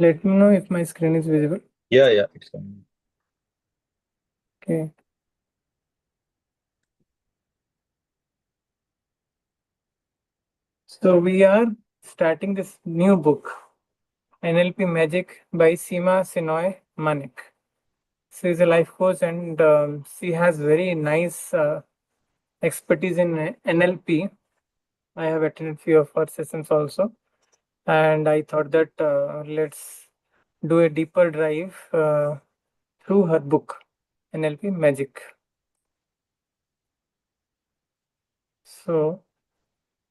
Let me know if my screen is visible. Yeah, it's coming. Okay. So we are starting this new book, NLP Magic by Seema Sinoy Manik. She is a life coach and she has very nice expertise in NLP. I have attended few of her sessions also, and I thought that let's do a deeper dive through her book, NLP Magic. So,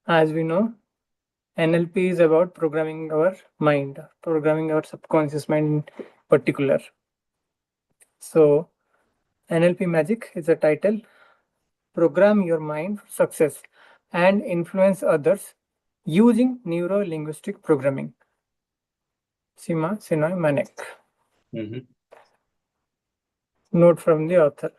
as we know, NLP is about programming our mind, programming our subconscious mind in particular. So, NLP Magic is a title, Program Your Mind for Success and Influence Others Using Neuro Linguistic Programming. Seema Sinoy Manek. Mm-hmm. Note from the author.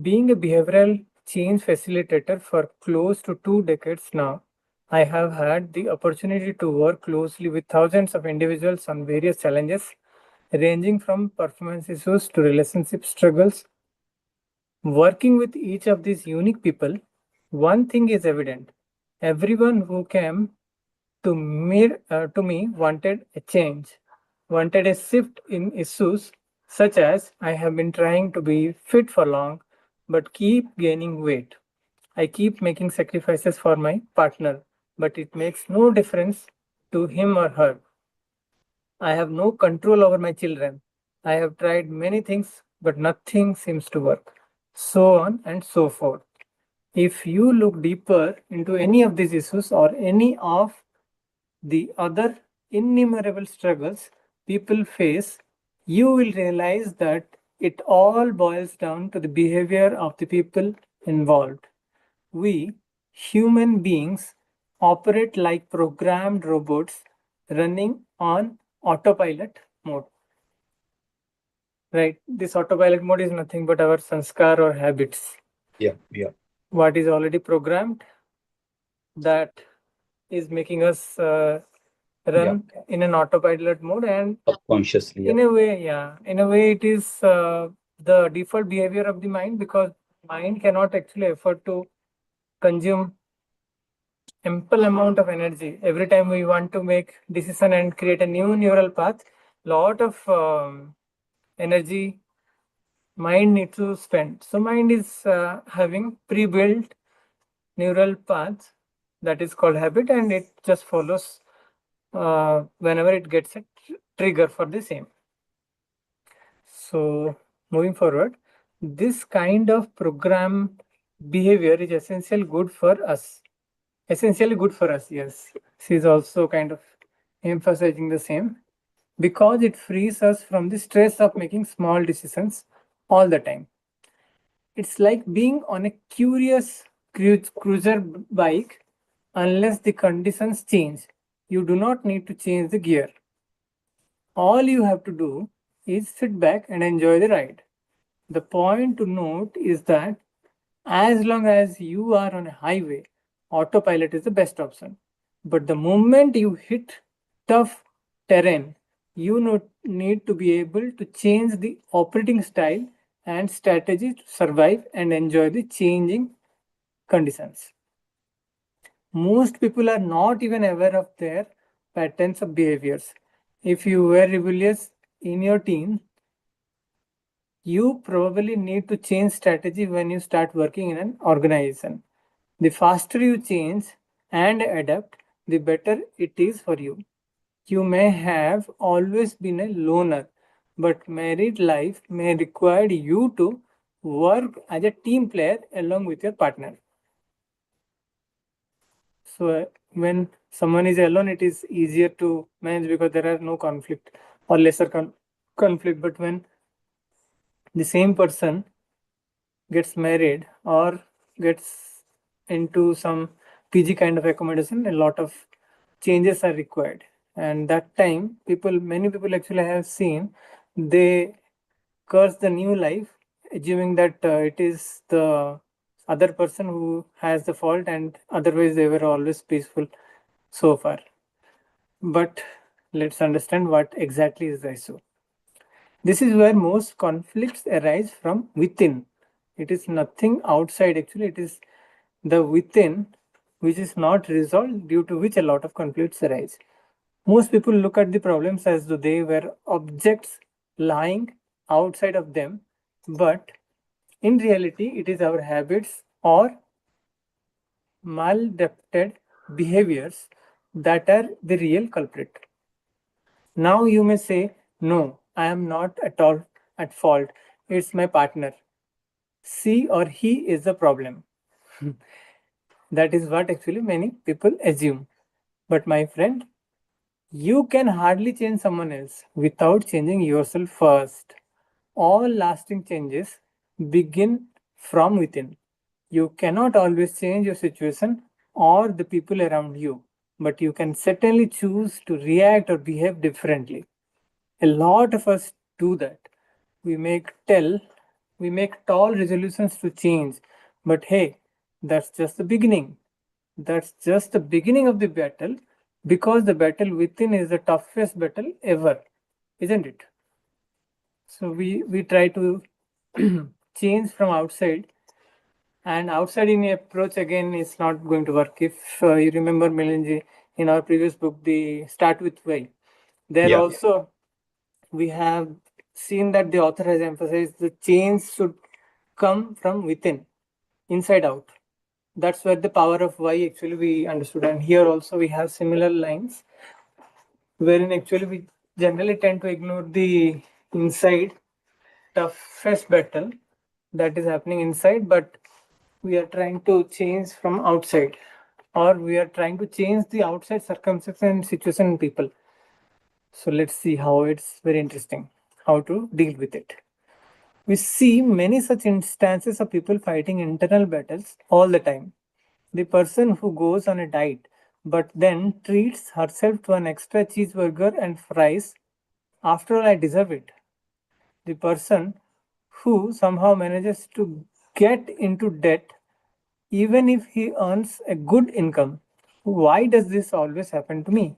Being a behavioral change facilitator for close to 2 decades now, I have had the opportunity to work closely with thousands of individuals on various challenges, ranging from performance issues to relationship struggles. Working with each of these unique people, one thing is evident. Everyone who came to me wanted a change, wanted a shift in issues such as I have been trying to be fit for long but keep gaining weight. I keep making sacrifices for my partner, but it makes no difference to him or her. I have no control over my children. I have tried many things, but nothing seems to work. So on and so forth. If you look deeper into any of these issues or any of the other innumerable struggles people face, you will realize that it all boils down to the behavior of the people involved. We, human beings, operate like programmed robots running on autopilot mode. Right? This autopilot mode is nothing but our sanskar or habits. Yeah. What is already programmed, that is making us Yeah. run in an autopilot mode, and Subconsciously, yeah. in a way it is the default behavior of the mind, because mind cannot actually afford to consume ample amount of energy every time we want to make decision and create a new neural path. Lot of energy mind needs to spend. So mind is having pre-built neural paths, that is called habit, and it just follows whenever it gets a trigger for the same. So moving forward, this kind of program behavior is essentially good for us. Yes, she is also kind of emphasizing the same, because it frees us from the stress of making small decisions all the time. It's like being on a curious cruiser bike. Unless the conditions change, you do not need to change the gear. All you have to do is sit back and enjoy the ride. The point to note is that as long as you are on a highway, autopilot is the best option. But the moment you hit tough terrain, you need to be able to change the operating style and strategy to survive and enjoy the changing conditions. Most people are not even aware of their patterns of behaviors. If you were rebellious in your teen, you probably need to change strategy when you start working in an organization. The faster you change and adapt, the better it is for you. You may have always been a loner, but married life may require you to work as a team player along with your partner. So when someone is alone, it is easier to manage because there are no conflict or lesser conflict. But when the same person gets married or gets into some PG kind of accommodation, a lot of changes are required. And that time, many people actually have seen, they curse the new life, assuming that it is the other person who has the fault, and otherwise they were always peaceful so far. But let's understand what exactly is the issue. This is where most conflicts arise from within. It is nothing outside, actually, it is the within which is not resolved, due to which a lot of conflicts arise. Most people look at the problems as though they were objects lying outside of them, but in reality, it is our habits or maladapted behaviors that are the real culprit. Now you may say, no, I am not at all at fault. It's my partner. She or he is the problem. That is what actually many people assume. But my friend, you can hardly change someone else without changing yourself first. All lasting changes begin from within. You cannot always change your situation or the people around you, but you can certainly choose to react or behave differently. A lot of us do that. We make tall resolutions to change, but hey, that's just the beginning. That's just the beginning of the battle, because the battle within is the toughest battle ever, isn't it? So we try to change from outside, and outside in approach again is not going to work. If you remember Melanji in our previous book, the Start with Why, there Yeah. also we have seen that the author has emphasized the change should come from within, inside out. That's where the power of why actually we understood. And here also we have similar lines, wherein actually we generally tend to ignore the inside toughest battle that is happening inside, but we are trying to change from outside, or we are trying to change the outside circumstances and situation in people. So let's see how it's very interesting how to deal with it. We see many such instances of people fighting internal battles all the time. The person who goes on a diet but then treats herself to an extra cheeseburger and fries, after all, I deserve it. The person who somehow manages to get into debt even if he earns a good income. Why does this always happen to me?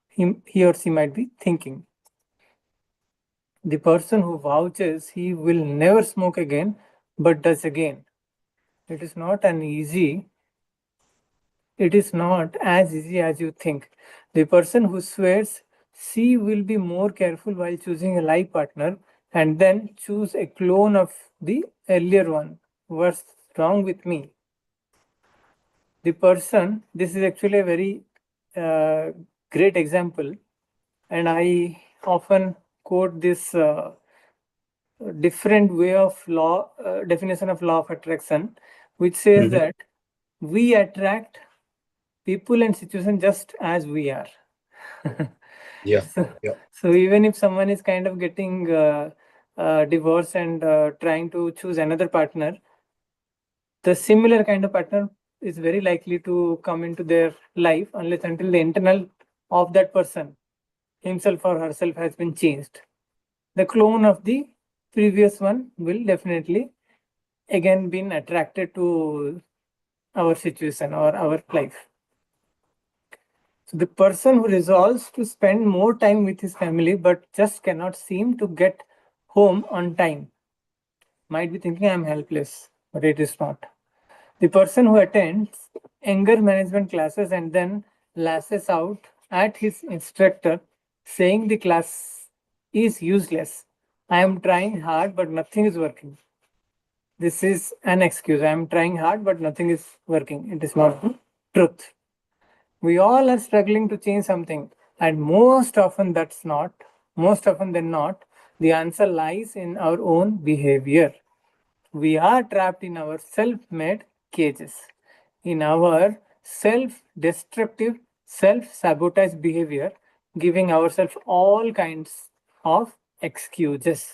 He or she might be thinking. The person who vouches he will never smoke again but does again. It is not an easy It is not as easy as you think. The person who swears she will be more careful while choosing a life partner and then choose a clone of the earlier one. What's wrong with me? The person, this is actually a very great example, and I often quote this different way of law definition of law of attraction, which says Mm-hmm. that we attract people and situation just as we are. Yeah. so, Yeah. so even if someone is kind of getting divorced and trying to choose another partner, the similar kind of partner is very likely to come into their life unless until the internal of that person himself or herself has been changed. The clone of the previous one will definitely again been attracted to our situation or our life. So the person who resolves to spend more time with his family but just cannot seem to get home on time might be thinking I'm helpless, but it is not. The person who attends anger management classes and then lashes out at his instructor saying the class is useless. I am trying hard but nothing is working. This is an excuse. I am trying hard but nothing is working. It is not the truth. We all are struggling to change something, and most often than not, the answer lies in our own behavior. We are trapped in our self made cages, in our self destructive, self sabotage behavior, giving ourselves all kinds of excuses.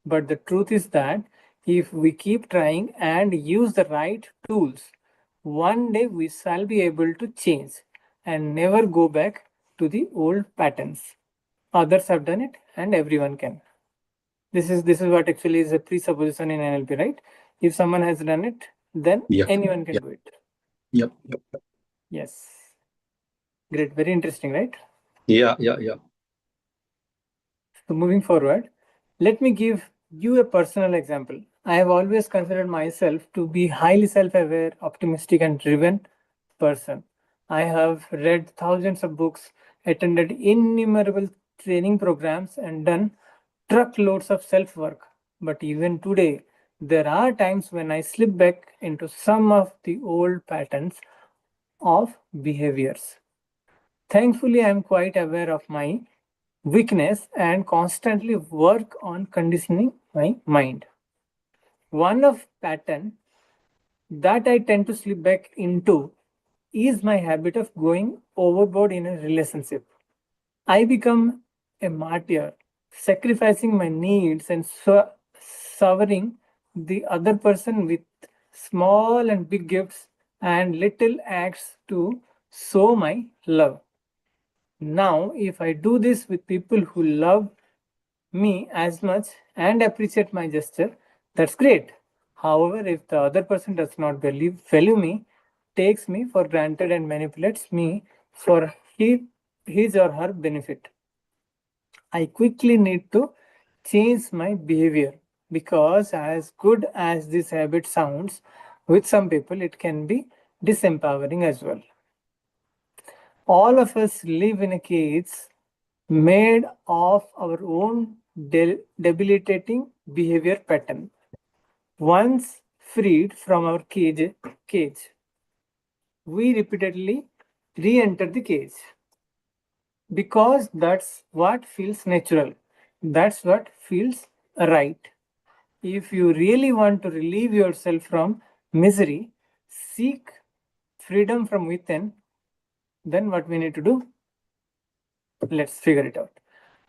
But the truth is that if we keep trying and use the right tools, one day we shall be able to change and never go back to the old patterns. Others have done it and everyone can. This is what actually is a presupposition in NLP, right? If someone has done it, then Yeah. anyone can Yeah. do it. Yep. Yep. Yes. Great. Very interesting, right? Yeah, yeah, yeah. So, moving forward, let me give you a personal example. I have always considered myself to be highly self-aware, optimistic, and driven person. I have read thousands of books, attended innumerable training programs, and done truckloads of self-work. But even today, there are times when I slip back into some of the old patterns of behaviors. Thankfully, I am quite aware of my weakness and constantly work on conditioning my mind. One of pattern that I tend to slip back into is my habit of going overboard in a relationship. I become a martyr, sacrificing my needs and severing the other person with small and big gifts and little acts to show my love. Now, if I do this with people who love me as much and appreciate my gesture, that's great. However, if the other person does not value me, takes me for granted and manipulates me for his or her benefit, I quickly need to change my behavior, because as good as this habit sounds, with some people it can be disempowering as well. All of us live in a cage made of our own debilitating behavior pattern. Once freed from our cage, we repeatedly re-enter the cage because that's what feels natural. That's what feels right. If you really want to relieve yourself from misery, seek freedom from within, then what we need to do? Let's figure it out.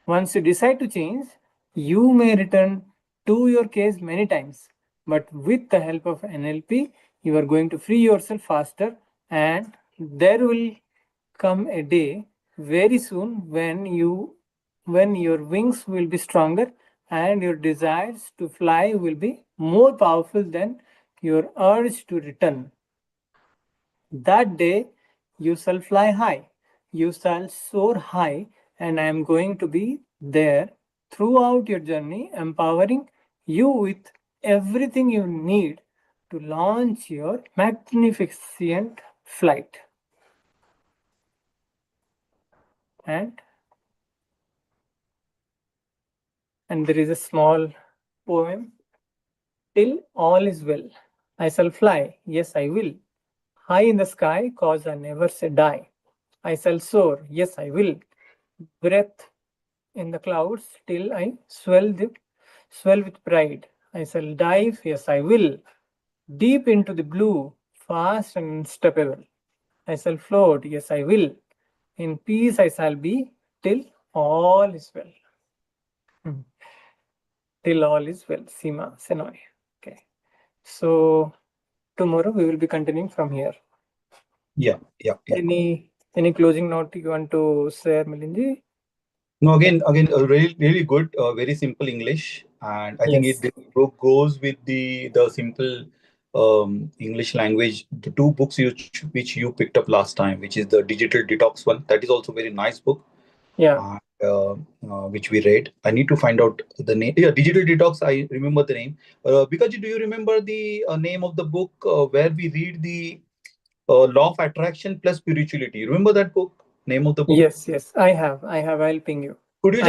Once you decide to change, you may return to your case many times, but with the help of NLP, you are going to free yourself faster, and there will come a day very soon when your wings will be stronger and your desires to fly will be more powerful than your urge to return. That day you shall fly high, you shall soar high, and I am going to be there throughout your journey, empowering you with everything you need to launch your magnificent flight. And there is a small poem. Till all is well, I shall fly, yes I will, high in the sky, cause I never say die. I shall soar, yes I will, breath in the clouds till I swell with pride. I shall dive, yes I will, deep into the blue, fast and unstoppable. I shall float, yes I will. In peace I shall be till all is well. Hmm. Till all is well. Sima Senoy. Okay. So tomorrow we will be continuing from here. Yeah, yeah, yeah. Any closing note you want to share, Milinji? No, again, really, really good. Very simple English, and I think Yes. this book goes with the simple English language. The two books which you picked up last time, which is the Digital Detox one, that is also very nice book. Yeah. Which we read. I need to find out the name. Yeah, Digital Detox. I remember the name. Because do you remember the name of the book where we read the Law of Attraction plus Spirituality? You remember that book? Name of the book? Yes. Yes. I have. I'll ping you. Could you I just